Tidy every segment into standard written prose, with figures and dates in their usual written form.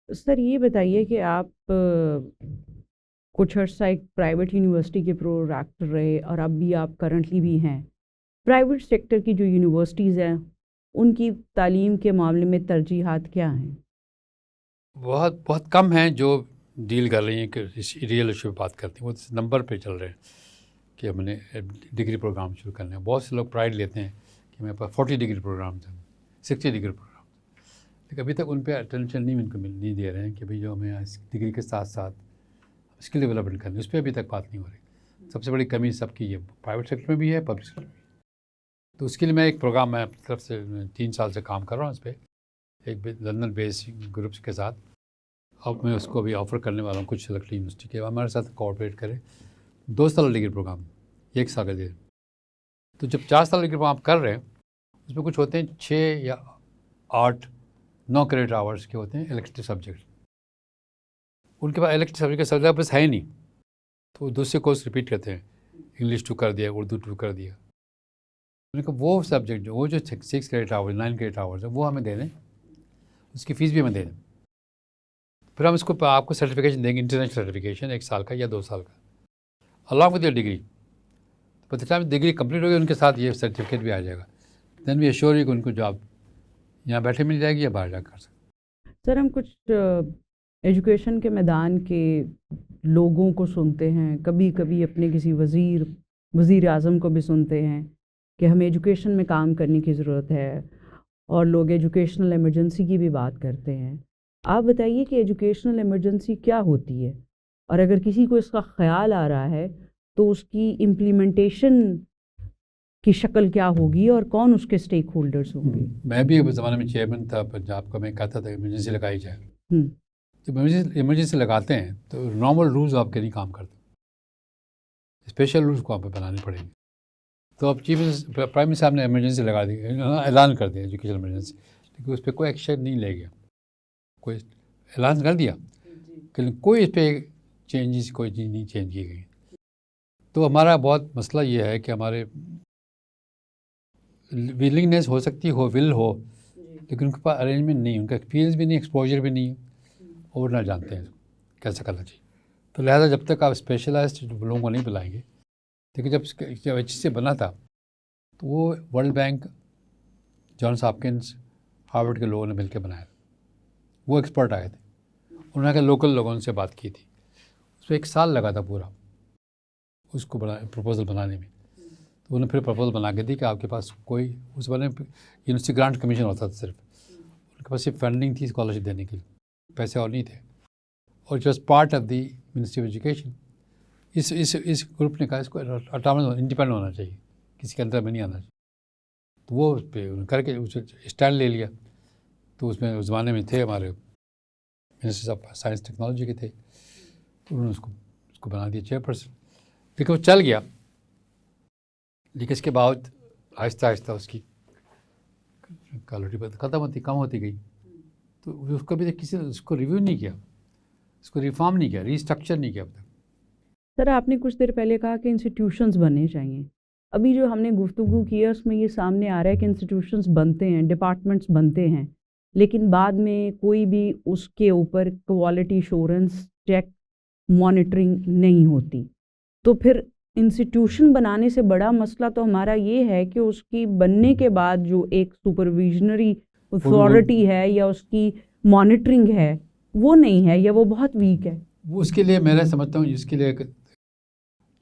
سر یہ بتائیے کہ آپ کچھ عرصہ ایک پرائیویٹ یونیورسٹی کے پرو ریکٹر رہے اور اب بھی آپ کرنٹلی بھی ہیں. پرائیویٹ سیکٹر کی جو یونیورسٹیز ہیں ان کی تعلیم کے معاملے میں ترجیحات کیا ہیں؟ بہت بہت کم ہیں جو ڈیل کر رہی ہیں کہ اس ریئل ایشو پہ بات کرتی ہیں. وہ نمبر پہ چل رہے ہیں کہ ہم نے ڈگری پروگرام شروع کرنے ہیں. بہت سے لوگ پرائڈ لیتے ہیں کہ میرے پاس 40 ڈگری پروگرامز ہیں, 60 ڈگری پروگرام, لیکن ابھی تک ان پہ اٹینشن نہیں ان کو نہیں دے رہے ہیں کہ بھئی جو ہمیں اس ڈگری کے ساتھ ساتھ اسکل ڈیولپمنٹ کرنی ہے, اس پہ ابھی تک بات نہیں ہو رہی. سب سے بڑی کمی سب کی یہ پرائیویٹ سیکٹر میں بھی ہے, پبلک سیکٹر میں بھی. تو اس کے لیے میں ایک پروگرام میں اپنی طرف سے 3 سال سے کام کر رہا ہوں اس پہ, ایک لندن بیس گروپس کے ساتھ. اب میں اس کو بھی آفر کرنے والا ہوں کچھ سلیکٹ یونیورسٹی کے ہمارے ساتھ کوآپریٹ کرے. 2 سال ڈگری پروگرام, 1 سال کا دے. تو جب 4 سال ڈگری پروگرام کر رہے ہیں اس میں کچھ ہوتے ہیں 6 یا 8 9 کریڈٹ آورس کے ہوتے ہیں الیکٹیو سبجیکٹ. ان کے پاس الیکٹیو سبجیکٹ کا سلیبس ہے ہی نہیں, تو دوسرے کورس ریپیٹ کرتے ہیں. انگلش 2 کر دیا, اردو 2 کر دیا. وہ سبجیکٹ وہ جو 6 کریڈٹ آورس 9 کریڈٹ آورس ہے وہ ہمیں دے دیں, اس کی فیس بھی ہمیں دے دیں. پھر ہم اس کو آپ کو سرٹیفکیشن دیں گے, انٹرنیشنل سرٹیفکیشن 1 سال کا یا 2 سال کا, along with your degree. By the time degree complete ہوگی ان کے ساتھ یہ سرٹیفکیٹ بھی آ جائے گا. دین وی ایشور یو کہ ان کو جاب یہاں بیٹھے مل جائے گی یا باہر جا کر سکتے. سر ہم کچھ ایجوکیشن کے میدان کے لوگوں کو سنتے ہیں, کبھی کبھی اپنے کسی وزیر اعظم کو بھی سنتے ہیں کہ ہمیں ایجوکیشن میں کام کرنے کی ضرورت ہے, اور لوگ ایجوکیشنل ایمرجنسی کی بھی بات کرتے ہیں. آپ بتائیے کہ ایجوکیشنل ایمرجنسی کیا ہوتی ہے, اور اگر کسی کو اس کا خیال آ رہا ہے تو اس کی امپلیمنٹیشن کی شکل کیا ہوگی اور کون اس کے اسٹیک ہولڈرز ہوں گے؟ میں بھی ایک زمانے میں چیئرمین تھا پنجاب کا, میں کہتا تھا ایمرجنسی لگائی جائے. جب ایمرجنسی لگاتے ہیں تو نارمل رولز آپ کے نہیں کام کرتے, اسپیشل رولز کو آپ پہ بنانے پڑیں گے. تو اب پرائم منسٹر صاحب نے ایمرجنسی لگا دی, اعلان کر دیا ایجوکیشن ایمرجنسی, لیکن اس پہ کوئی ایکشن نہیں لے گیا. کوئی اعلان کر دیا لیکن کوئی اس پہ چینجز کوئی چیز نہیں چینج کی گئی. تو ہمارا بہت مسئلہ یہ ہے کہ ہمارے ولنگنیس ہو سکتی ہو, ول ہو, لیکن ان کے پاس ارینجمنٹ نہیں, ان کا ایکسپیرینس بھی نہیں, ایکسپوجر بھی نہیں, اور نہ جانتے ہیں کیسے کرنا چاہیے. تو لہٰذا جب تک آپ اسپیشلائزڈ لوگوں کو نہیں بلائیں گے, لیکن جب ایچ سے بنا تھا تو وہ ورلڈ بینک, جانس ہاپکنس, ہارورڈ کے لوگوں نے مل کے بنایا تھا. وہ ایکسپرٹ آئے تھے, انہوں نے لوکل لوگوں سے بات کی تھی. اس میں 1 سال لگا تھا پورا اس کو پروپوزل بنانے میں. تو انہوں نے پھر پروپوزل بنا کے دی کہ آپ کے پاس کوئی اس والے یونیورسٹی گرانٹ کمیشن ہوتا تھا صرف, ان کے پاس صرف فنڈنگ تھی اسکالرشپ دینے کے لیے, پیسے اور نہیں تھے. اور it was part of the ministry of education. اس گروپ نے کہا اس کو اٹامنس انڈیپینڈنٹ ہونا چاہیے, کسی کے اندر میں نہیں آنا چاہیے. تو وہ اس پہ کر کے اسٹینڈ لے لیا. تو اس میں اس زمانے میں تھے ہمارے منسٹر آف سائنس ٹیکنالوجی کے تھے, تو انہوں نے اس کو بنا دیا چیئرپرسن. لیکن وہ چل گیا, لیکن اس کے بعد آہستہ آہستہ اس کی کوالٹی ختم ہوتی کم ہوتی گئی. تو اس کو بھی کسی نے اس کو ریویو نہیں کیا, اس کو ریفارم نہیں کیا, ری اسٹرکچر نہیں کیا اب تک. سر آپ نے کچھ دیر پہلے کہا کہ انسٹیٹیوشنز بننے چاہیے. ابھی جو ہم نے گفتگو کی ہے اس میں یہ سامنے آ رہا ہے کہ انسٹیٹیوشنز بنتے ہیں, ڈپارٹمنٹس بنتے ہیں, لیکن بعد میں کوئی بھی اس کے اوپر کوالٹی ایشورنس چیک مانیٹرنگ نہیں ہوتی. تو پھر انسٹیٹیوشن بنانے سے بڑا مسئلہ تو ہمارا یہ ہے کہ اس کی بننے کے بعد جو ایک سپرویژنری اتھارٹی ہے یا اس کی مانیٹرنگ ہے وہ نہیں ہے, یا وہ بہت ویک ہے. وہ اس کے لیے میں سمجھتا ہوں اس کے لیے ایک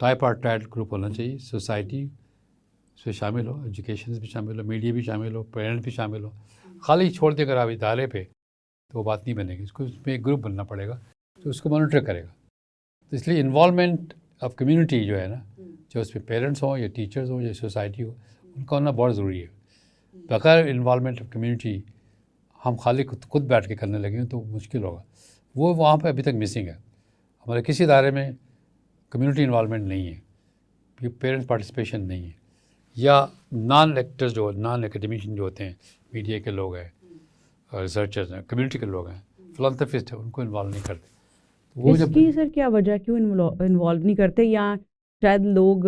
ٹائپارٹائٹ گروپ ہونا چاہیے. سوسائٹی اس میں شامل ہو, ایجوکیشن بھی شامل ہو, میڈیا بھی شامل ہو, پیرنٹ بھی شامل ہو. خالی چھوڑ دے کر آپ ادارے پہ تو وہ بات نہیں بنے گی. اس میں ایک گروپ بننا پڑے گا تو اس کو مانیٹر کرے گا. تو اس لیے انوالومنٹ آف کمیونٹی جو ہے نا, جو اس میں پیرنٹس ہوں یا ٹیچرز ہوں یا سوسائٹی ہو, ان کا ہونا بہت ضروری ہے. بغیر انوالومنٹ آف کمیونٹی ہم خالی خود بیٹھ کے کرنے لگیں تو مشکل ہوگا. وہ وہاں پہ ابھی تک مسنگ ہے. ہمارے کسی ادارے میں کمیونٹی انوالومنٹ نہیں ہے, پیرنٹ پارٹیسپیشن نہیں ہے, یا نان لیکٹرز جو نان اکیڈمیشین جو ہوتے ہیں, میڈیا کے لوگ ہیں, ریسرچرز ہیں, کمیونٹی کے لوگ ہیں, فلانتھرپسٹ ہیں, ان کو انوالو نہیں کرتے. وہ اس کی سر کیا وجہ, کیوں انوالو نہیں کرتے؟ یا شاید لوگ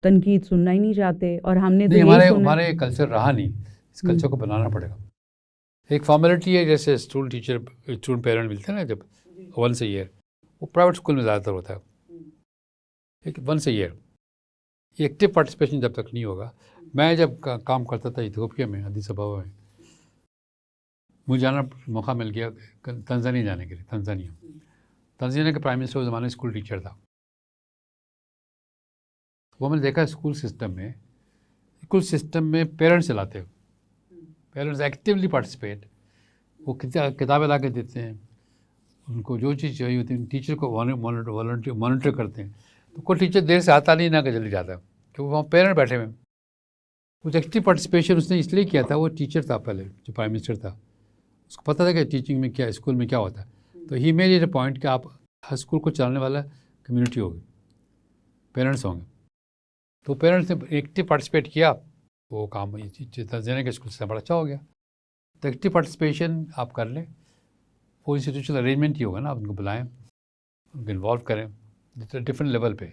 تنقید سننا ہی نہیں چاہتے, اور ہم نے تو ہمارے کلچر رہا نہیں. اس کلچر کو بنانا پڑے گا. ایک فارمیلٹی ہے جیسے اسٹوڈنٹ پیرنٹ ملتے ہیں نا جب ونس اے ایئر، وہ پرائیویٹ اسکول میں زیادہ تر ہوتا ہے، ایک once a year. Active participation جب تک نہیں ہوگا. میں جب کام کرتا تھا ایتھوپیا میں ادیس ابابا میں، مجھے جانا موقع مل گیا تنزانیہ جانے کے لیے. تنزانیہ کے پرائم منسٹر اس زمانے اسکول ٹیچر تھا. وہ میں نے دیکھا اسکول سسٹم میں پیرنٹس چلاتے ہو، پیرنٹس ایکٹیولی پارٹیسپیٹ. وہ کتابیں لا کے دیتے ہیں، ان کو جو چیز چاہیے ہوتی ہے ٹیچر کو مانیٹر کرتے ہیں. تو کوئی ٹیچر دیر سے آتا نہیں نہ کہ جلدی جاتا، کیونکہ وہاں پیرنٹ بیٹھے ہوئے. کچھ ایکٹیو پارٹیسپیشن اس نے اس لیے کیا تھا، وہ ٹیچر تھا پہلے جو پرائم منسٹر تھا، اس کو پتہ تھا کہ ٹیچنگ میں کیا، اسکول میں کیا ہوتا ہے. تو he made it a point کہ آپ ہر اسکول کو چلانے والا کمیونٹی ہوگی، پیرنٹس ہوں گے. تو پیرنٹس نے ایکٹیو پارٹیسپیٹ کیا، وہ کام تنزانیہ کے اسکول سے بڑا اچھا ہو گیا. تو ایکٹیو پارٹیسپیشن آپ کر لیں، وہ انسٹیٹیوشنل ارینجمنٹ ہی ہوگا نا، آپ ان کو بلائیں، ان کو انوالو کریں ڈفرینٹ لیول پہ.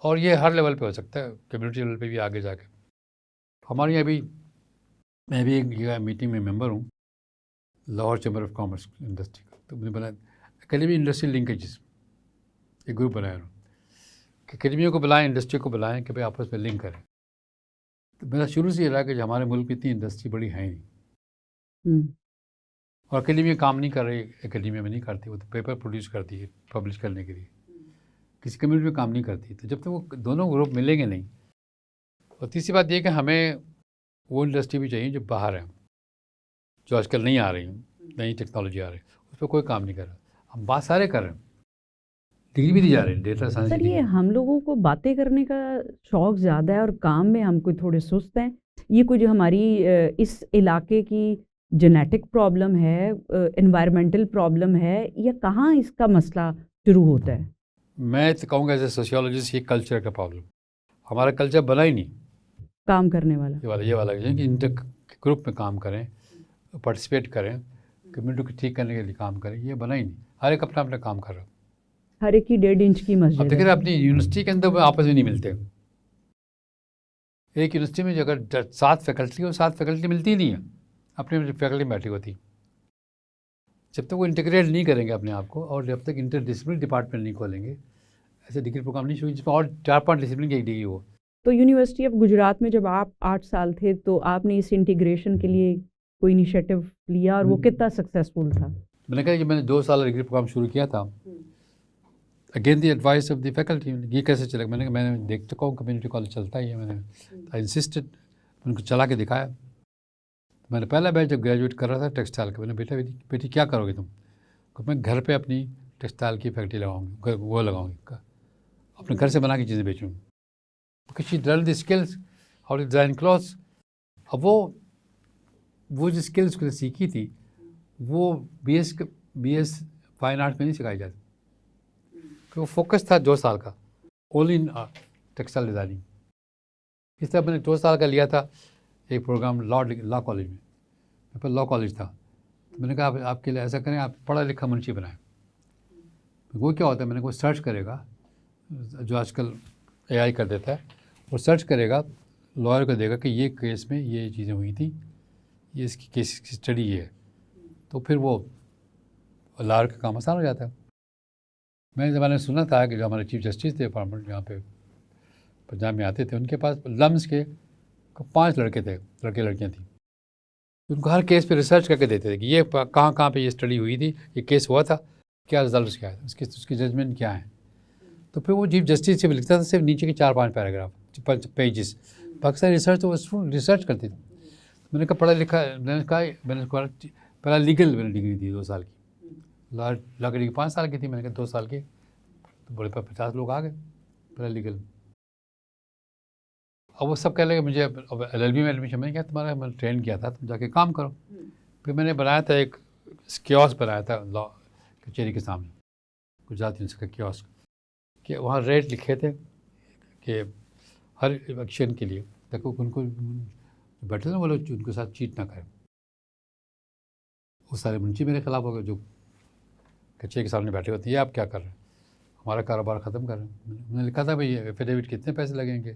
اور یہ ہر لیول پہ ہو سکتا ہے، کمیونٹی لیول پہ بھی آگے جا کے. ہمارے یہاں ابھی میں بھی ایک میٹنگ میں ممبر ہوں، Lahore chamber of commerce industry کا. تو میں نے بنایا اکیڈمی انڈسٹری لنکیجز، ایک گروپ بنایا انہوں کہ اکیڈمیوں کو بلائیں، انڈسٹری کو بلائیں کہ بھائی آپس میں لنک کریں. تو میرا شروع سے یہ رہا کہ جو ہمارے ملک میں اتنی انڈسٹری بڑی ہے نہیں، اور اکیڈمیا کام نہیں کر رہی، اکیڈمیا میں نہیں کرتی، وہ تو پیپر پروڈیوس کرتی ہے پبلش کرنے کے لیے، کسی کمیونٹی میں کام نہیں کرتی. تو جب تک وہ دونوں گروپ ملیں گے نہیں. اور تیسری بات یہ کہ ہمیں وہ انڈسٹری بھی چاہیے جو باہر ہے، جو آج کل نہیں آ رہی، نئی ٹیکنالوجی آ رہی، اس پہ کوئی کام نہیں کر رہا. ہم بات سارے کر رہے ہیں، ڈگری بھی دی جا رہی ہے، ڈیٹا سائنس. سر یہ ہم لوگوں کو باتیں کرنے کا شوق زیادہ ہے اور کام میں ہم کوئی تھوڑے سست ہیں. یہ کوئی جو ہماری اس علاقے کی جینیٹک پرابلم ہے، انوائرمنٹل پرابلم ہے، یا کہاں اس کا مسئلہ شروع ہوتا ہے؟ میں تو کہوں گا ایز اے سوشیولوجسٹ یہ کلچر کا پرابلم. ہمارا کلچر بنا ہی نہیں کام کرنے والا، یہ والا کہ انٹر گروپ میں کام کریں، پارٹیسپیٹ کریں، کمیونٹی کو ٹھیک کرنے کے لیے کام کریں. یہ بنا ہی نہیں. ہر ایک اپنا کام کر رہا. ہر ایک کی 1.5 انچ کی مسجد. اب دیکھ رہے اپنی یونیورسٹی کے اندر آپس میں نہیں ملتے. ایک یونیورسٹی میں جو اگر 7 فیکلٹی ہو، 7 فیکلٹی ملتی ہی نہیں ہے، اپنے فیکلٹی میں بیٹھی ہوتی. جب تک وہ انٹیگریٹ نہیں کریں گے اپنے آپ کو، اور جب تک انٹر ڈسپلن ڈپارٹمنٹ نہیں کھولیں گے، ایسے ڈگری پروگرام نہیں شروع جس میں اور 4-5 ڈسپلن کی ایک ڈگری ہو. تو یونیورسٹی آف گجرات میں جب آپ 8 سال تھے تو آپ نے اس انٹیگریشن کے لیے کوئی انیشیٹو لیا، اور وہ کتنا سکسیزفل تھا؟ میں نے کہا کہ میں نے 2 سال ڈگری پروگرام شروع کیا تھا، again the advice of the faculty. یہ کیسے چلے گا؟ میں نے دیکھ چکا ہوں کمیونٹی کالج چلتا ہی ہے. میں نے انسسٹڈ ان کو چلا کے دکھایا. میں نے پہلا بیچ جب گریجویٹ کر رہا تھا ٹیکسٹائل کا، میں نے بیٹی کیا کرو گے تم؟ میں گھر پہ اپنی ٹیکسٹائل کی فیکٹری لگاؤں گی، وہ لگاؤں گی، اپنے گھر سے بنا کے چیزیں بیچوں گی. She learn the skills how to design clothes. اب وہ جو اسکلس کو سیکھی تھی وہ بی ایس فائن آرٹس میں نہیں سکھائی جاتی، کہ وہ فوکس تھا 2 سال کا اونلی ان ٹیکسٹائل ڈیزائننگ. اس طرح میں نے 2 سال کا لیا تھا ایک پروگرام لا کالج میں. میرے پاس لا کالج تھا. تو میں نے کہا آپ کے لیے ایسا کریں، آپ پڑھا لکھا منشی بنائیں. وہ کیا ہوتا ہے، میں نے کوئی سرچ کرے گا، جو آج کل اے آئی کر دیتا ہے، وہ سرچ کرے گا، لائر کو دے گا کہ یہ کیس میں یہ چیزیں ہوئی تھیں، یہ اس کی کیس کی اسٹڈی یہ ہے. تو پھر وہ لائر کا کام آسان ہو جاتا ہے. میں نے زمانے میں سنا تھا کہ جو ہمارے چیف جسٹس تھے فارمر یہاں پہ پنجاب میں آتے تھے، ان کے پاس لمس کے 5 لڑکے تھے، لڑکے لڑکیاں تھیں. ان کو ہر کیس پہ ریسرچ کر کے دیتے تھے کہ یہ کہاں پہ یہ اسٹڈی ہوئی تھی، یہ کیس ہوا تھا، کیا رزلٹس کیا ہے، اس کی ججمنٹ کیا ہے. تو پھر وہ چیف جسٹس سے بھی لکھتا تھا، صرف نیچے کے 4-5 پیراگراف پیجز. باقی ریسرچ تو وہ ریسرچ کرتے تھے. میں نے کہا پڑھا لکھا، میں نے پہلا لیگل میں نے ڈگری دی 2 سال کی، لا کی ڈگری 5 سال کی تھی. میں نے کہا 2 سال کی، تو بڑے 50 لوگ آ گئے پہلا لیگل. اب وہ سب کہہ لگے مجھے ایل ایل بی میں ایڈمیشن. میں نے کہا تمہارا میں ٹرین کیا تھا، تم جا کے کام کرو. پھر میں نے بنایا تھا ایک کیوسک بنایا تھا لا کچہری کے سامنے، گجرات یونیورسٹی کا کیوسک، کہ وہاں ریٹ لکھے تھے کہ ہر ایکشن کے لیے دیکھو ان کو بیٹھے نا وہ لوگ ان کے ساتھ چیٹ نہ کریں. وہ سارے منشی میرے خلاف ہو گئے جو کچہری کے سامنے بیٹھے ہوتے ہیں. یہ آپ کیا کر رہے ہیں، ہمارا کاروبار ختم کر رہے ہیں. میں نے لکھا تھا بھائی ایفیڈیوٹ کتنے پیسے لگیں گے،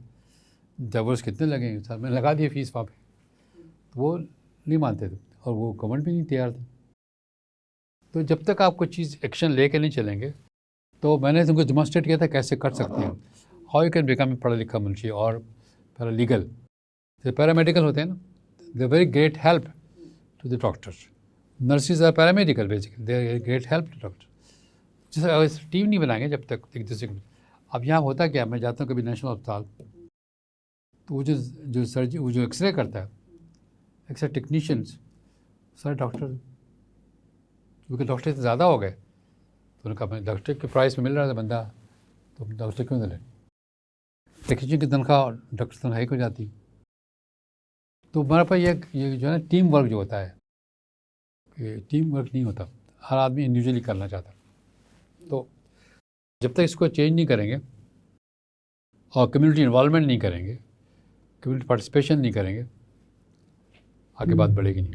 ڈیورس کتنے لگیں گے، سر میں نے لگا دیے فیس وہاں پہ. وہ نہیں مانتے تھے. اور وہ گورنمنٹ بھی نہیں تیار تھی. تو جب تک آپ کوئی چیز ایکشن لے کے نہیں چلیں گے تو میں نے تم کو ڈیمانسٹریٹ کیا تھا کیسے کر سکتے ہیں. How you can become a پڑھا لکھا منشی اور پیرا لیگل. پیرامیڈیکل ہوتے ہیں نا, they very great help to the doctors. Nurses are paramedical basically, they are great help to doctor. جیسے ٹیم نہیں بنائیں گے جب تک ایک دوسرے کو. اب یہاں ہوتا کیا, میں جاتا ہوں کبھی نیشنل اسپتال, تو وہ جو سرجری وہ جو ایکس رے کرتا ہے, ایکس رے ٹیکنیشینس سارے ڈاکٹر, کیونکہ ڈاکٹر سے زیادہ ہو گئے تو انہوں نے کہا ڈاکٹر کے پرائز میں مل رہا تھا بندہ, تو ڈاکٹر کیوں نہ لیں. ٹیکنیشین کی تنخواہ ڈاکٹر تنخواہ کو جاتی. تو ہمارے پاس یہ جو ہے نا ٹیم ورک جو ہوتا ہے, کہ ٹیم ورک نہیں ہوتا, ہر آدمی انڈیویجولی کرنا چاہتا. تو جب تک اس کو چینج نہیں کریں گے اور کمیونٹی انوالومنٹ نہیں کریں گے, کمیونٹی پارٹیسپیشن نہیں کریں گے, آگے بات بڑھے گی نہیں.